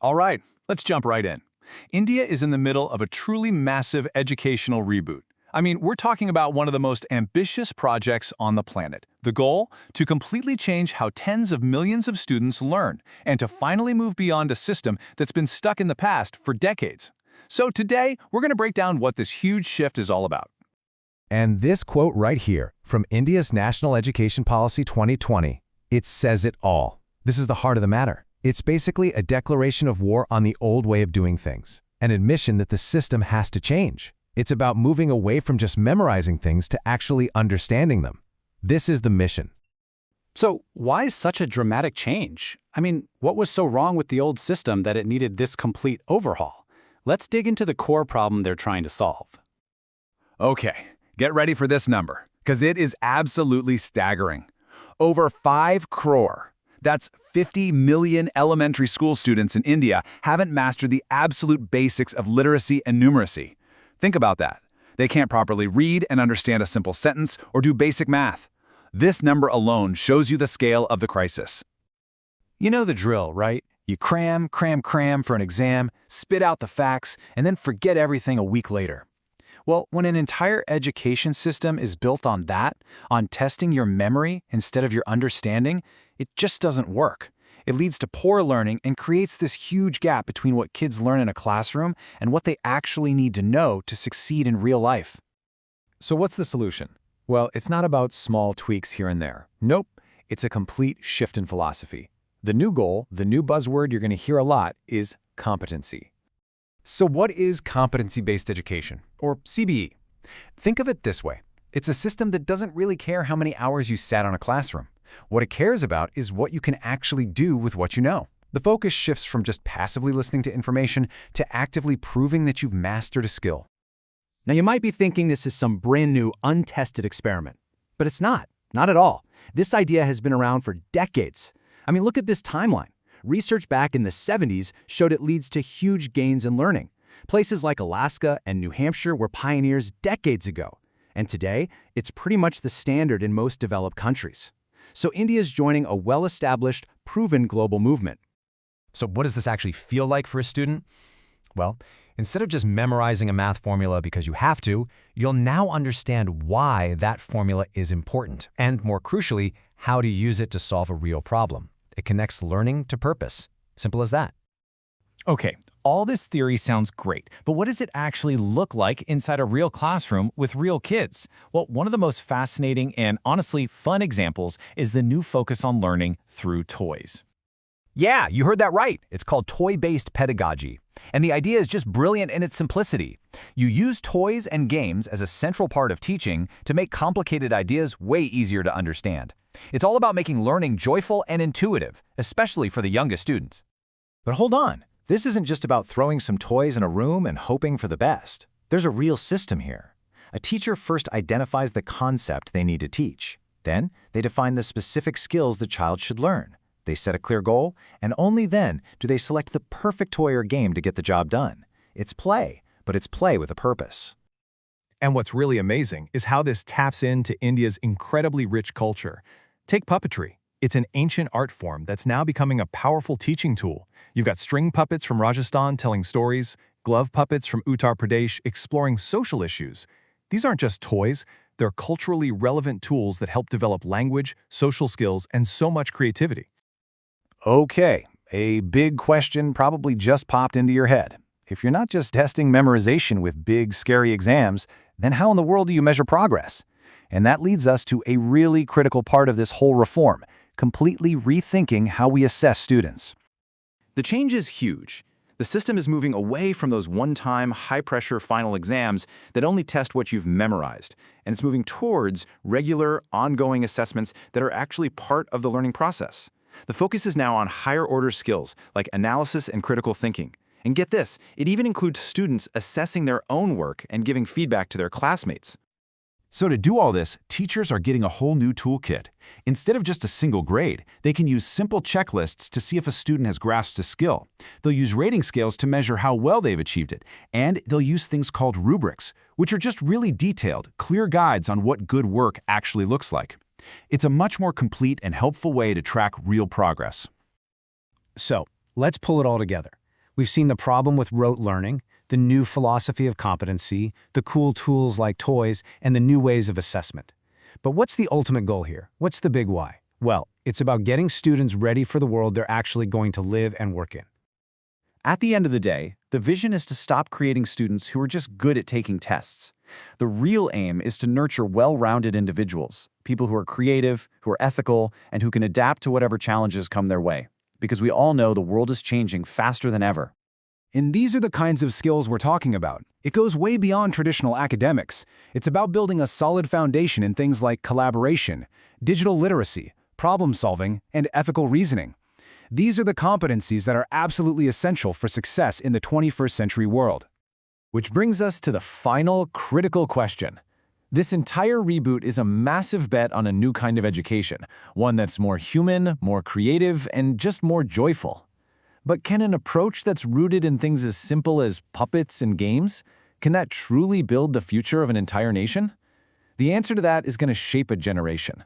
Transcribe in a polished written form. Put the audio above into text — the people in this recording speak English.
All right, let's jump right in. India is in the middle of a truly massive educational reboot. I mean, we're talking about one of the most ambitious projects on the planet. The goal? To completely change how tens of millions of students learn, and to finally move beyond a system that's been stuck in the past for decades. So today, we're going to break down what this huge shift is all about. And this quote right here, from India's National Education Policy 2020, it says it all. This is the heart of the matter. It's basically a declaration of war on the old way of doing things, an admission that the system has to change. It's about moving away from just memorizing things to actually understanding them. This is the mission. So why such a dramatic change? I mean, what was so wrong with the old system that it needed this complete overhaul? Let's dig into the core problem they're trying to solve. Okay, get ready for this number, because it is absolutely staggering. Over 5 crore. That's 50 million elementary school students in India haven't mastered the absolute basics of literacy and numeracy. Think about that. They can't properly read and understand a simple sentence or do basic math. This number alone shows you the scale of the crisis. You know the drill, right? You cram for an exam, spit out the facts, and then forget everything a week later. Well, when an entire education system is built on that, on testing your memory instead of your understanding, it just doesn't work. It leads to poor learning and creates this huge gap between what kids learn in a classroom and what they actually need to know to succeed in real life. So what's the solution? Well, it's not about small tweaks here and there. Nope, it's a complete shift in philosophy. The new goal, the new buzzword you're going to hear a lot, is competency. So what is competency-based education, or CBE? Think of it this way. It's a system that doesn't really care how many hours you sat on a classroom. What it cares about is what you can actually do with what you know. The focus shifts from just passively listening to information to actively proving that you've mastered a skill. Now you might be thinking this is some brand new, untested experiment. But it's not at all. This idea has been around for decades. I mean, look at this timeline. Research back in the 70s showed it leads to huge gains in learning. Places like Alaska and New Hampshire were pioneers decades ago. And today, it's pretty much the standard in most developed countries. So India's joining a well-established, proven global movement. So what does this actually feel like for a student? Well, instead of just memorizing a math formula because you have to, you'll now understand why that formula is important, and more crucially, how to use it to solve a real problem. It connects learning to purpose. Simple as that. Okay, all this theory sounds great, but what does it actually look like inside a real classroom with real kids? Well, one of the most fascinating and honestly fun examples is the new focus on learning through toys. Yeah, you heard that right. It's called toy-based pedagogy. And the idea is just brilliant in its simplicity. You use toys and games as a central part of teaching to make complicated ideas way easier to understand. It's all about making learning joyful and intuitive, especially for the youngest students. But hold on. This isn't just about throwing some toys in a room and hoping for the best. There's a real system here. A teacher first identifies the concept they need to teach. Then, they define the specific skills the child should learn. They set a clear goal, and only then do they select the perfect toy or game to get the job done. It's play, but it's play with a purpose. And what's really amazing is how this taps into India's incredibly rich culture. Take puppetry. It's an ancient art form that's now becoming a powerful teaching tool. You've got string puppets from Rajasthan telling stories, glove puppets from Uttar Pradesh exploring social issues. These aren't just toys, they're culturally relevant tools that help develop language, social skills, and so much creativity. Okay, a big question probably just popped into your head. If you're not just testing memorization with big, scary exams, then how in the world do you measure progress? And that leads us to a really critical part of this whole reform, completely rethinking how we assess students. The change is huge. The system is moving away from those one-time, high-pressure final exams that only test what you've memorized, and it's moving towards regular, ongoing assessments that are actually part of the learning process. The focus is now on higher-order skills like analysis and critical thinking. And get this, it even includes students assessing their own work and giving feedback to their classmates. So to do all this, teachers are getting a whole new toolkit. Instead of just a single grade, they can use simple checklists to see if a student has grasped a skill. They'll use rating scales to measure how well they've achieved it. And they'll use things called rubrics, which are just really detailed, clear guides on what good work actually looks like. It's a much more complete and helpful way to track real progress. So, let's pull it all together. We've seen the problem with rote learning, the new philosophy of competency, the cool tools like toys, and the new ways of assessment. But what's the ultimate goal here? What's the big why? Well, it's about getting students ready for the world they're actually going to live and work in. At the end of the day, the vision is to stop creating students who are just good at taking tests. The real aim is to nurture well-rounded individuals, people who are creative, who are ethical, and who can adapt to whatever challenges come their way. Because we all know the world is changing faster than ever. And these are the kinds of skills we're talking about. It goes way beyond traditional academics. It's about building a solid foundation in things like collaboration, digital literacy, problem solving, and ethical reasoning. These are the competencies that are absolutely essential for success in the 21st century world. Which brings us to the final critical question. This entire reboot is a massive bet on a new kind of education, one that's more human, more creative, and just more joyful. But can an approach that's rooted in things as simple as puppets and games, can that truly build the future of an entire nation? The answer to that is going to shape a generation.